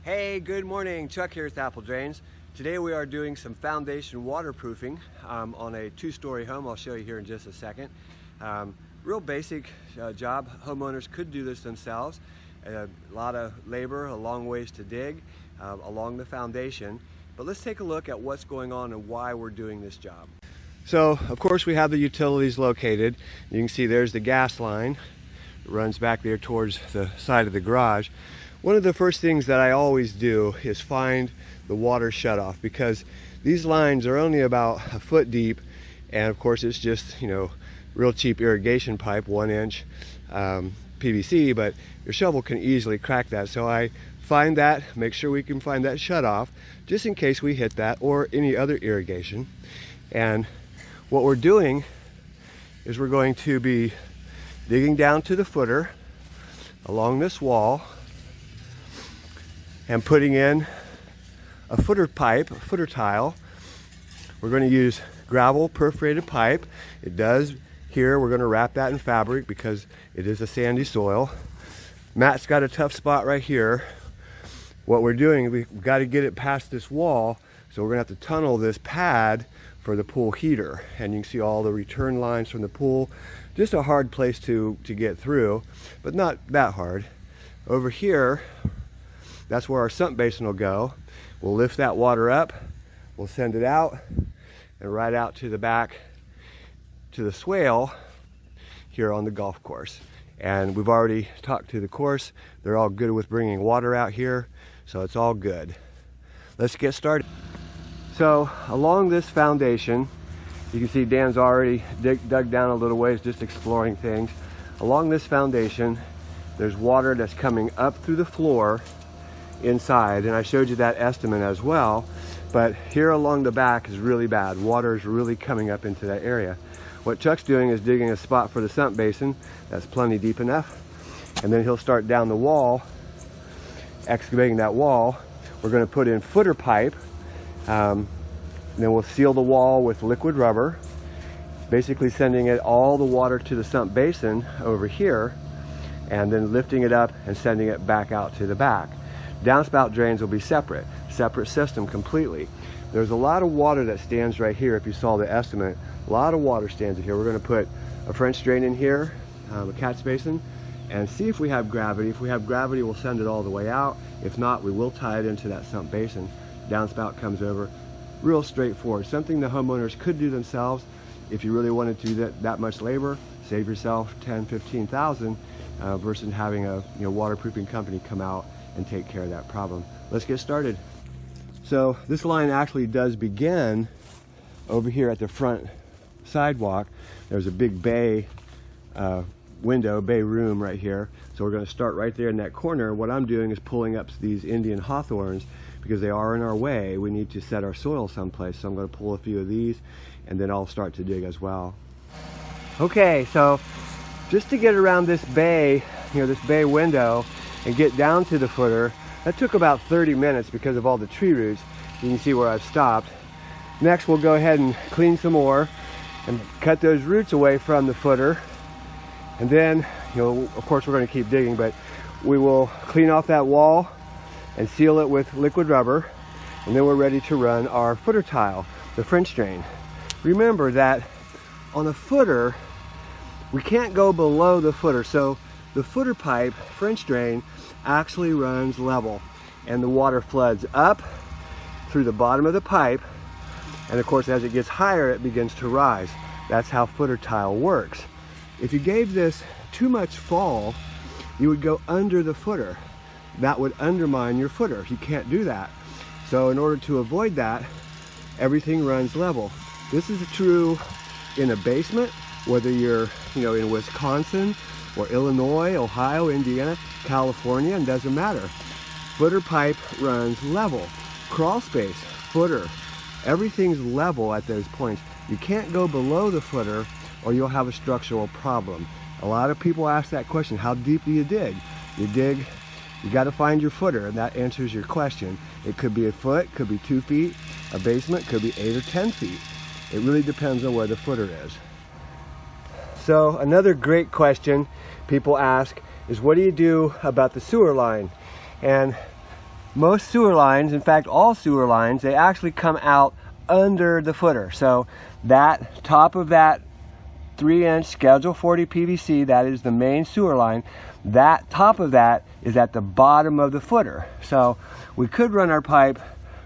Hey, good morning. Chuck here with Apple Drains. Today we are doing some foundation waterproofing on a two-story home. I'll show you here in just a second. Real basic job. Homeowners could do this themselves. A lot of labor, a long ways to dig along the foundation. But let's take a look at what's going on and why we're doing this job. So, of course, we have the utilities located. You can see there's the gas line. It runs back there towards the side of the garage. One of the first things that I always do is find the water shutoff, because these lines are only about a foot deep, and of course it's just, real cheap irrigation pipe, 1-inch PVC, but your shovel can easily crack that. So I find that, make sure we can find that shutoff just in case we hit that or any other irrigation. And what we're doing is we're going to be digging down to the footer along this wall and putting in a footer pipe, a footer tile. We're going to use gravel perforated pipe. It does here, we're going to wrap that in fabric because it is a sandy soil. Matt's got a tough spot right here. What we're doing, we've got to get it past this wall, so we're going to have to tunnel this pad for the pool heater. And you can see all the return lines from the pool. Just a hard place to get through, but not that hard. Over here, that's where our sump basin will go. We'll lift that water up, we'll send it out, and right out to the back to the swale here on the golf course. And we've already talked to the course. They're all good with bringing water out here, so it's all good. Let's get started. So along this foundation, you can see Dan's already dug down a little ways, just exploring things. Along this foundation, there's water that's coming up through the floor inside, and I showed you that estimate as well. But here along the back is really bad. Water is really coming up into that area. What Chuck's doing is digging a spot for the sump basin that's plenty deep enough, and then he'll start down the wall, excavating that wall. We're going to put in footer pipe, then we'll seal the wall with liquid rubber, basically sending it all the water to the sump basin over here, and then lifting it up and sending it back out to the back. Downspout drains will be separate system completely. There's a lot of water that stands right here. If you saw the estimate, a lot of water stands in here. We're going to put a French drain in here, a catch basin, and see if we have gravity. If we have gravity, we'll send it all the way out. If not, we will tie it into that sump basin. Downspout comes over. Real straightforward. Something the homeowners could do themselves if you really wanted to do that much labor. Save yourself $10,000–15,000 versus having a waterproofing company come out and take care of that problem. Let's get started. So this line actually does begin over here at the front sidewalk. There's a big bay window, bay room right here. So we're going to start right there in that corner. What I'm doing is pulling up these Indian hawthorns because they are in our way. We need to set our soil someplace. So I'm going to pull a few of these, and then I'll start to dig as well. Okay, so just to get around this bay, this bay window, and get down to the footer, that took about 30 minutes because of all the tree roots. You can see where I've stopped. Next, we'll go ahead and clean some more and cut those roots away from the footer. And then, of course, we're going to keep digging, but we will clean off that wall and seal it with liquid rubber. And then we're ready to run our footer tile, the French drain. Remember that on a footer, we can't go below the footer. So the footer pipe, French drain, actually runs level, and the water floods up through the bottom of the pipe, and of course as it gets higher it begins to rise. That's how footer tile works. If you gave this too much fall, you would go under the footer. That would undermine your footer. You can't do that. So in order to avoid that, everything runs level. This is true in a basement, whether you're in Wisconsin or Illinois, Ohio, Indiana, California, and doesn't matter. Footer pipe runs level. Crawl space, footer, everything's level at those points. You can't go below the footer or you'll have a structural problem. A lot of people ask that question, how deep do you dig? You got to find your footer, and that answers your question. It could be a foot, could be 2 feet. A basement could be 8 or 10 feet. It really depends on where the footer is. So another great question people ask is, what do you do about the sewer line? And most sewer lines, in fact all sewer lines, they actually come out under the footer. So that top of that 3-inch Schedule 40 PVC, that is the main sewer line, that top of that is at the bottom of the footer. So we could run our pipe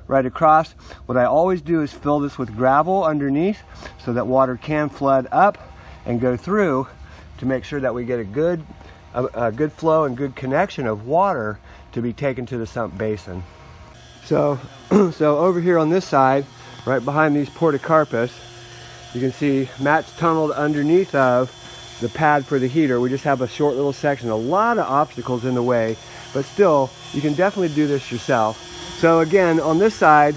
right across. What I always do is fill this with gravel underneath so that water can flood up and go through, to make sure that we get a good flow and good connection of water to be taken to the sump basin. So over here on this side, right behind these portocarpus, you can see Matt's tunneled underneath of the pad for the heater. We just have a short little section, a lot of obstacles in the way, but still, you can definitely do this yourself. So again, on this side,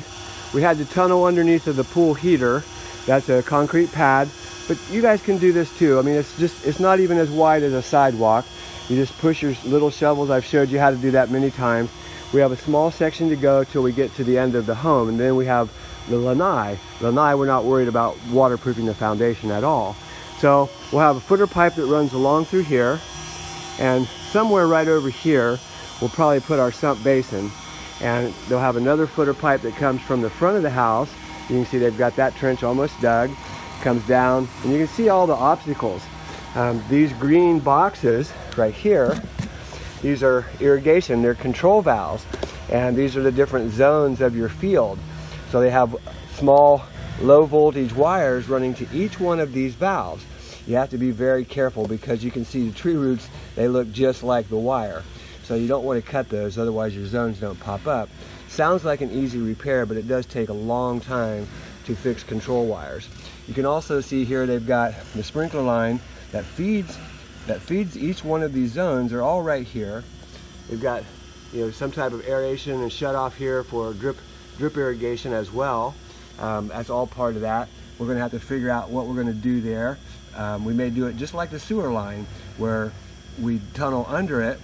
we had to tunnel underneath of the pool heater. That's a concrete pad, but you guys can do this too. I mean, it's not even as wide as a sidewalk. You just push your little shovels. I've showed you how to do that many times. We have a small section to go till we get to the end of the home, and then we have the lanai. Lanai, we're not worried about waterproofing the foundation at all. So we'll have a footer pipe that runs along through here, and somewhere right over here, we'll probably put our sump basin. And they'll have another footer pipe that comes from the front of the house. You can see they've got that trench almost dug, comes down, and you can see all the obstacles. These green boxes right here, these are irrigation, they're control valves, and these are the different zones of your field. So they have small low voltage wires running to each one of these valves. You have to be very careful because you can see the tree roots, they look just like the wire. So you don't want to cut those, otherwise your zones don't pop up. Sounds like an easy repair, but it does take a long time to fix control wires. You can also see here they've got the sprinkler line that feeds each one of these zones. They're all right here. They've got, you know, some type of aeration and shut off here for drip irrigation as well. That's all part of that. We're going to have to figure out what we're going to do there. We may do it just like the sewer line, where we tunnel under it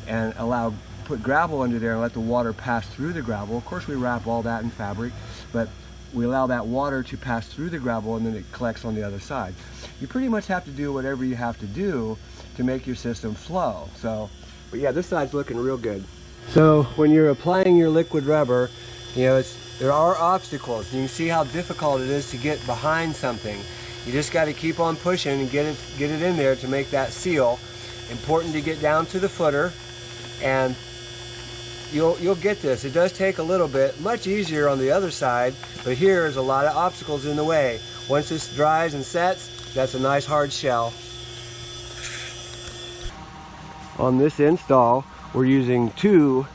and put gravel under there and let the water pass through the gravel. Of course we wrap all that in fabric, but we allow that water to pass through the gravel and then it collects on the other side. You pretty much have to do whatever you have to do to make your system flow. But yeah, this side's looking real good. So when you're applying your liquid rubber, you know, there are obstacles. You can see how difficult it is to get behind something. You just got to keep on pushing and get it in there to make that seal. Important to get down to the footer, and you'll get this. It does take a little bit, much easier on the other side, but here's a lot of obstacles in the way. Once this dries and sets, that's a nice hard shell. On this install, we're using 2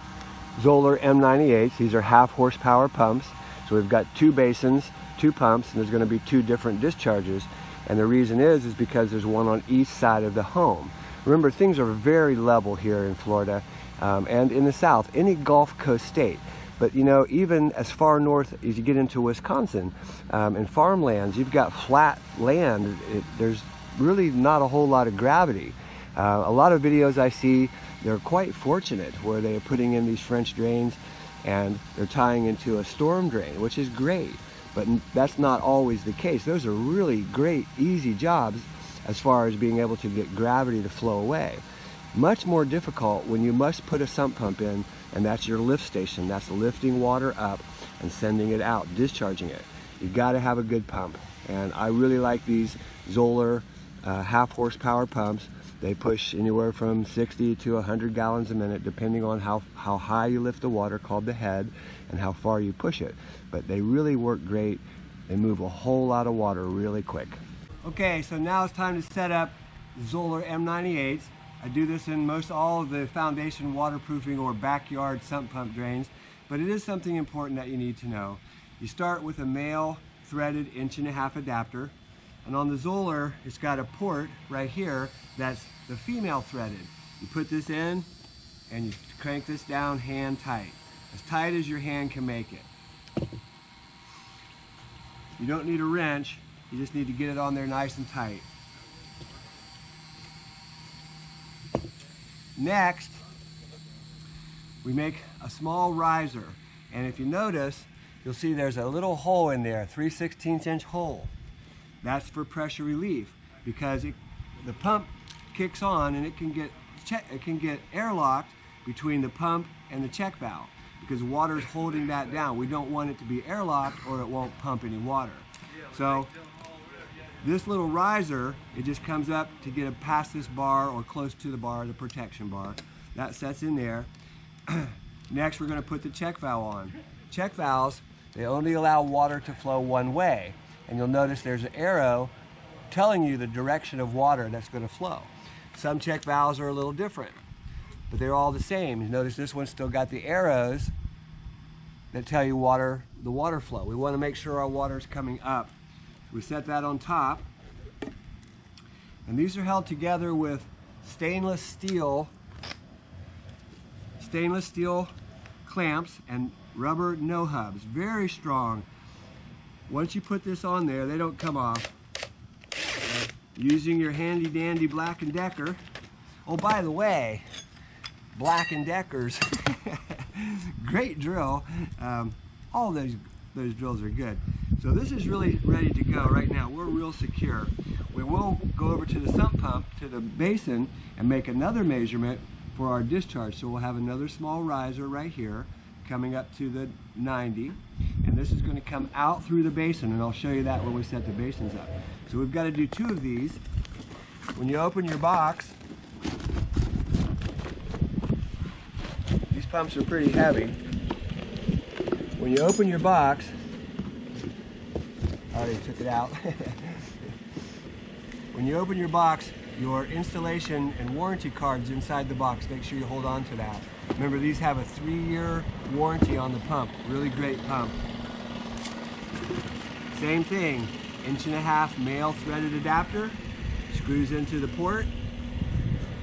Zoller M98s. These are half horsepower pumps. So we've got 2 basins, 2 pumps, and there's going to be 2 different discharges. And the reason is because there's one on each side of the home. Remember, things are very level here in Florida and in the South, any Gulf Coast state. But you know, even as far north as you get into Wisconsin and farmlands, you've got flat land. There's really not a whole lot of gravity. A lot of videos I see, they're quite fortunate where they're putting in these French drains and they're tying into a storm drain, which is great. But that's not always the case. Those are really great, easy jobs as far as being able to get gravity to flow away. Much more difficult when you must put a sump pump in, and that's your lift station. That's lifting water up and sending it out, discharging it. You've got to have a good pump. And I really like these Zoller half horsepower pumps. They push anywhere from 60 to 100 gallons a minute, depending on how high you lift the water, called the head, and how far you push it. But they really work great. They move a whole lot of water really quick. Okay, so now it's time to set up Zoller M98s. I do this in most all of the foundation waterproofing or backyard sump pump drains, but it is something important that you need to know. You start with a male threaded 1.5 inch adapter, and on the Zoller, it's got a port right here that's the female threaded. You put this in and you crank this down hand tight as your hand can make it. You don't need a wrench, you just need to get it on there nice and tight. Next, we make a small riser, and if you notice, you'll see there's a little hole in there, 3/16 inch hole. That's for pressure relief, because the pump kicks on and it can get airlocked between the pump and the check valve. because water is holding that down. We don't want it to be airlocked or it won't pump any water. So this little riser, it just comes up to get it past this bar or close to the bar, the protection bar. That sets in there. Next, we're going to put the check valve on. Check valves, they only allow water to flow one way. And you'll notice there's an arrow telling you the direction of water that's going to flow. Some check valves are a little different, but they're all the same. You notice this one's still got the arrows that tell you the water flow. We want to make sure our water is coming up. We set that on top, and these are held together with stainless steel clamps and rubber no-hubs. Very strong. Once you put this on there, they don't come off. Using your handy dandy Black & Decker. Oh, by the way, Black & Decker's great drill. All those drills are good. So this is really ready to go right now. We're real secure. We will go over to the sump pump, to the basin, and make another measurement for our discharge. So we'll have another small riser right here coming up to the 90, and this is going to come out through the basin, and I'll show you that when we set the basins up. So we've got to do 2 of these. When you open your box, these pumps are pretty heavy. When you open your box, I already took it out. When you open your box, your installation and warranty cards inside the box, make sure you hold on to that. Remember, these have a 3-year warranty on the pump. Really great pump. Same thing, 1.5" male threaded adapter, screws into the port.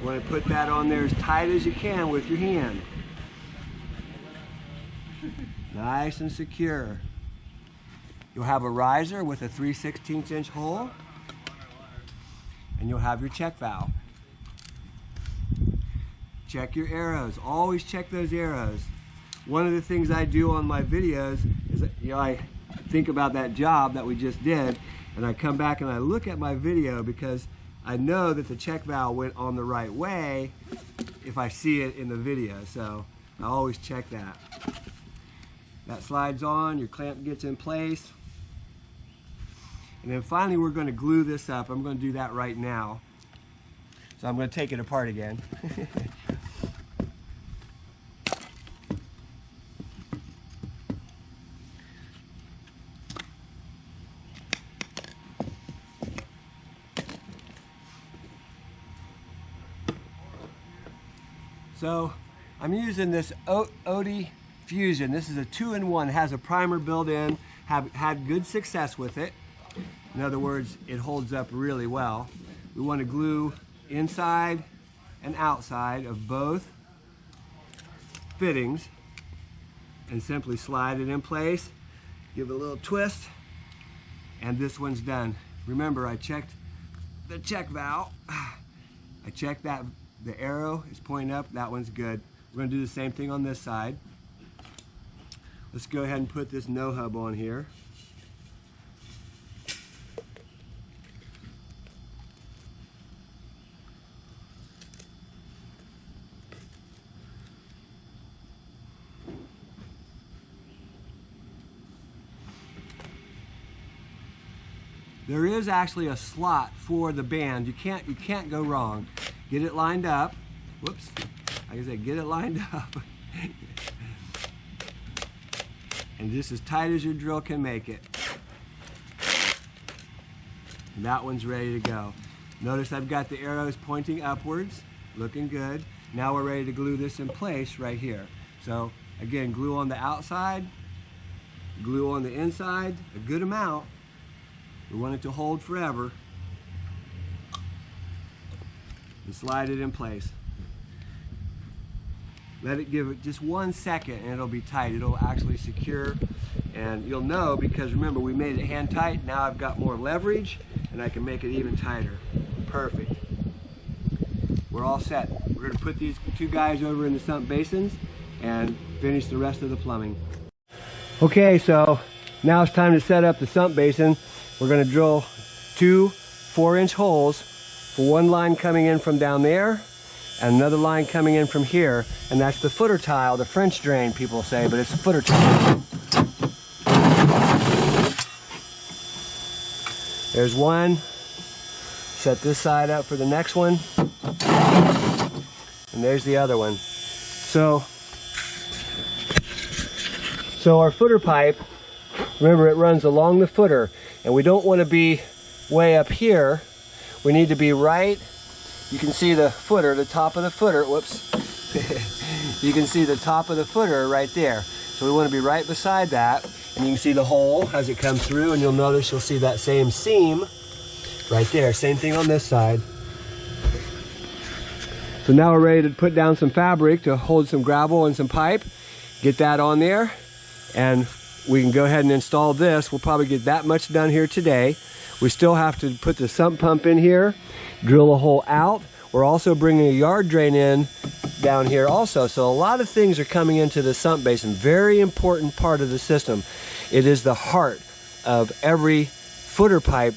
You want to put that on there as tight as you can with your hand. Nice and secure. You'll have a riser with a 3/16" hole, and you'll have your check valve. Check your arrows. Always check those arrows. One of the things I do on my videos is, I think about that job that we just did, and I come back and I look at my video because I know that the check valve went on the right way if I see it in the video. So I always check that. That slides on, your clamp gets in place. And then finally we're going to glue this up. I'm going to do that right now. So I'm going to take it apart again. So I'm using this Odie Fusion. This is a 2-in-1. It has a primer built in. Have had good success with it. In other words, it holds up really well. We want to glue inside and outside of both fittings and simply slide it in place. Give it a little twist, and this one's done. Remember, I checked the check valve. I checked that the arrow is pointing up. That one's good. We're going to do the same thing on this side. Let's go ahead and put this no-hub on here. There is actually a slot for the band. You can't go wrong. Get it lined up. Whoops. Like I said, get it lined up. And just as tight as your drill can make it. And that one's ready to go. Notice I've got the arrows pointing upwards, looking good. Now we're ready to glue this in place right here. So again, glue on the outside, glue on the inside, a good amount. We want it to hold forever. And slide it in place. Let it give it just 1 second and it'll be tight. It'll actually secure, and you'll know because remember we made it hand tight. Now I've got more leverage and I can make it even tighter. Perfect. We're all set. We're going to put these 2 guys over in the sump basins and finish the rest of the plumbing. Okay, so now it's time to set up the sump basin. We're going to drill 2 4-inch holes for one line coming in from down there and another line coming in from here, and that's the footer tile, the French drain people say, but it's a footer tile. There's one. Set this side up for the next one. And there's the other one. So our footer pipe, remember, it runs along the footer, and we don't want to be way up here. We need to be right. You can see the footer, the top of the footer. Whoops. You can see the top of the footer right there. So we want to be right beside that, and you can see the hole as it comes through, and you'll notice you'll see that same seam right there. Same thing on this side. So now we're ready to put down some fabric to hold some gravel and some pipe. Get that on there, and we can go ahead and install this. We'll probably get that much done here today. We still have to put the sump pump in here, drill a hole out. We're also bringing a yard drain in down here also. So a lot of things are coming into the sump basin. Very important part of the system. It is the heart of every footer pipe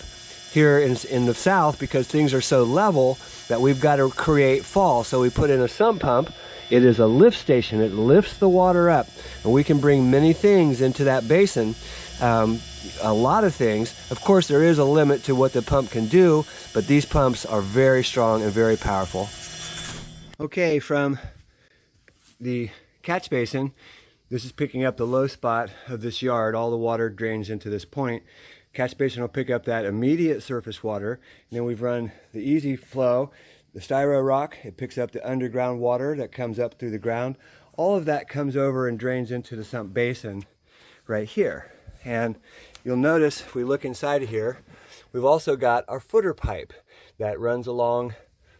here in the south, because things are so level that we've got to create fall. So we put in a sump pump. It is a lift station. It lifts the water up, and we can bring many things into that basin. A lot of things. Of course, there is a limit to what the pump can do, but these pumps are very strong and very powerful. Okay, from the catch basin, this is picking up the low spot of this yard. All the water drains into this point. Catch basin will pick up that immediate surface water, and then we've run the easy flow, the styro rock. It picks up the underground water that comes up through the ground. All of that comes over and drains into the sump basin right here. And you'll notice if we look inside of here, we've also got our footer pipe that runs along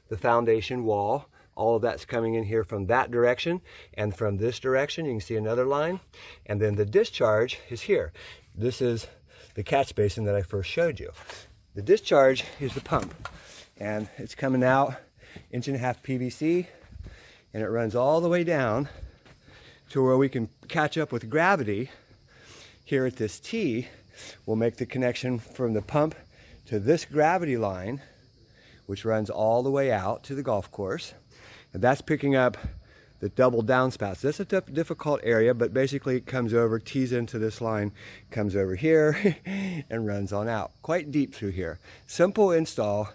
the foundation wall. All of that's coming in here from that direction, and from this direction you can see another line, and then the discharge is here. This is the catch basin that I first showed you. The discharge is the pump, and it's coming out 1.5 PVC, and it runs all the way down to where we can catch up with gravity here at this T. We'll make the connection from the pump to this gravity line, which runs all the way out to the golf course. And that's picking up the double downspouts. That's a difficult area, but basically it comes over, tees into this line, comes over here, and runs on out. Quite deep through here. Simple install,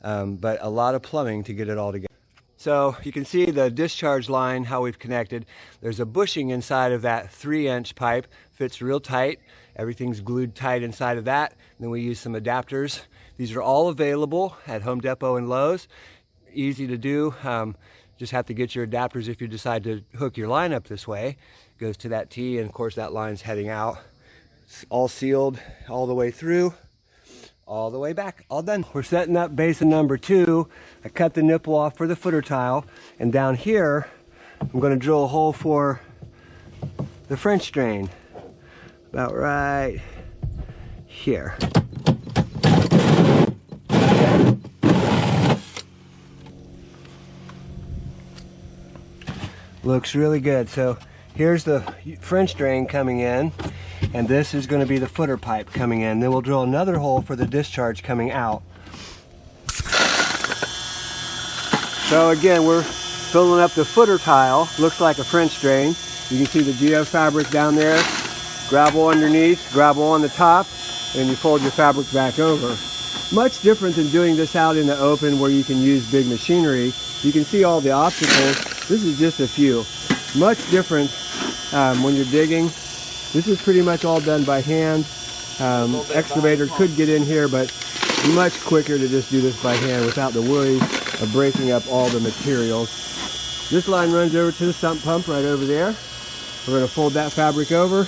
but a lot of plumbing to get it all together. So you can see the discharge line, how we've connected. There's a bushing inside of that 3-inch pipe, fits real tight. Everything's glued tight inside of that. And then we use some adapters. These are all available at Home Depot and Lowe's. Easy to do. Just have to get your adapters if you decide to hook your line up this way. It goes to that T, and of course that line's heading out. It's all sealed all the way through, all the way back, all done. We're setting up basin number 2. I cut the nipple off for the footer tile, and down here I'm going to drill a hole for the French drain, about right here. Looks really good. So here's the French drain coming in, and this is going to be the footer pipe coming in. Then we'll drill another hole for the discharge coming out. So again, we're filling up the footer tile. Looks like a French drain. You can see the geofabric down there, gravel underneath, gravel on the top, and you fold your fabric back over. Much different than doing this out in the open where you can use big machinery. You can see all the obstacles. This is just a few. Much different when you're digging. This is pretty much all done by hand. Excavator could get in here, but much quicker to just do this by hand without the worry of breaking up all the materials. This line runs over to the sump pump right over there. We're going to fold that fabric over,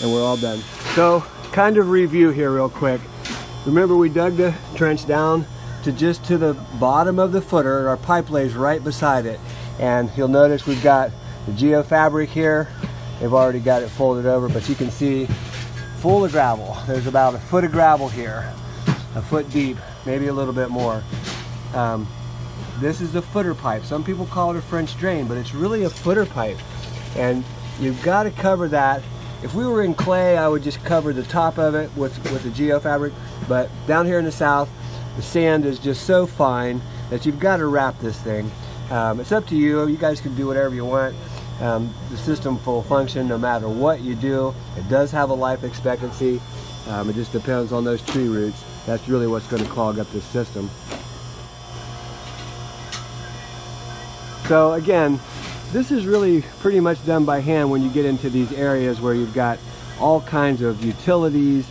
and we're all done. So, kind of review here real quick. Remember, we dug the trench down to just to the bottom of the footer. Our pipe lays right beside it. And you'll notice we've got the geofabric here. They've already got it folded over, but you can see full of gravel. There's about a foot of gravel here, a foot deep, maybe a little bit more. This is the footer pipe. Some people call it a French drain, but it's really a footer pipe. And you've got to cover that. If we were in clay, I would just cover the top of it with the geofabric. But down here in the south, the sand is just so fine that you've got to wrap this thing. It's up to you. You guys can do whatever you want. The system will function no matter what you do. It does have a life expectancy. It just depends on those tree roots. That's really what's going to clog up this system. So again, this is really pretty much done by hand when you get into these areas where you've got all kinds of utilities.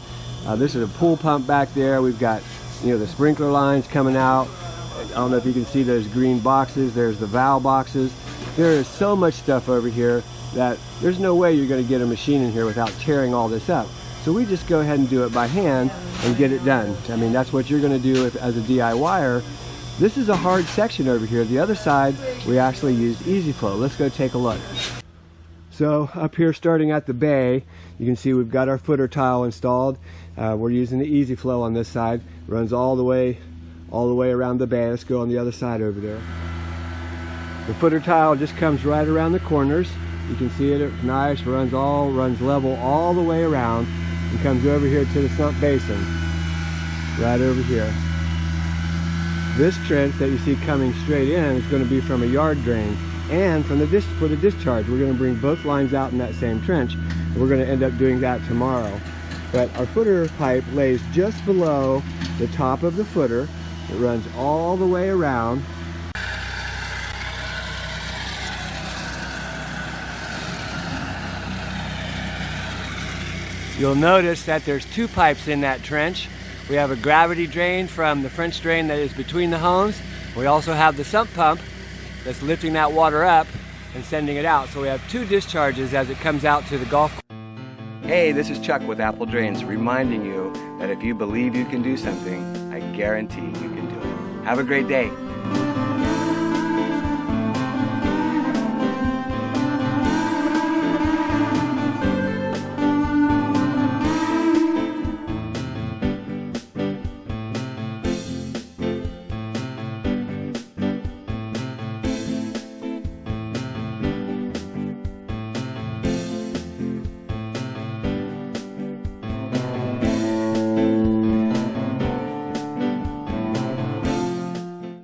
This is a pool pump back there. We've got, you know, the sprinkler lines coming out. I don't know if you can see those green boxes. There's the valve boxes. There is so much stuff over here that there's no way you're going to get a machine in here without tearing all this up. So we just go ahead and do it by hand and get it done. I mean, that's what you're going to do as a DIYer. This is a hard section over here. The other side, we actually use Easy Flow. Let's go take a look. So up here, starting at the bay, you can see we've got our footer tile installed. We're using the Easy Flow on this side. Runs all the way around the bay. Let's go on the other side over there. The footer tile just comes right around the corners. You can see it, it's nice, runs level all the way around and comes over here to the sump basin, right over here. This trench that you see coming straight in is going to be from a yard drain, and for the discharge, we're going to bring both lines out in that same trench. And we're going to end up doing that tomorrow. But our footer pipe lays just below the top of the footer. It runs all the way around. You'll notice that there's two pipes in that trench. We have a gravity drain from the French drain that is between the homes. We also have the sump pump that's lifting that water up and sending it out. So we have two discharges as it comes out to the golf course. Hey, this is Chuck with Apple Drains, reminding you that if you believe you can do something, I guarantee you can do it. Have a great day.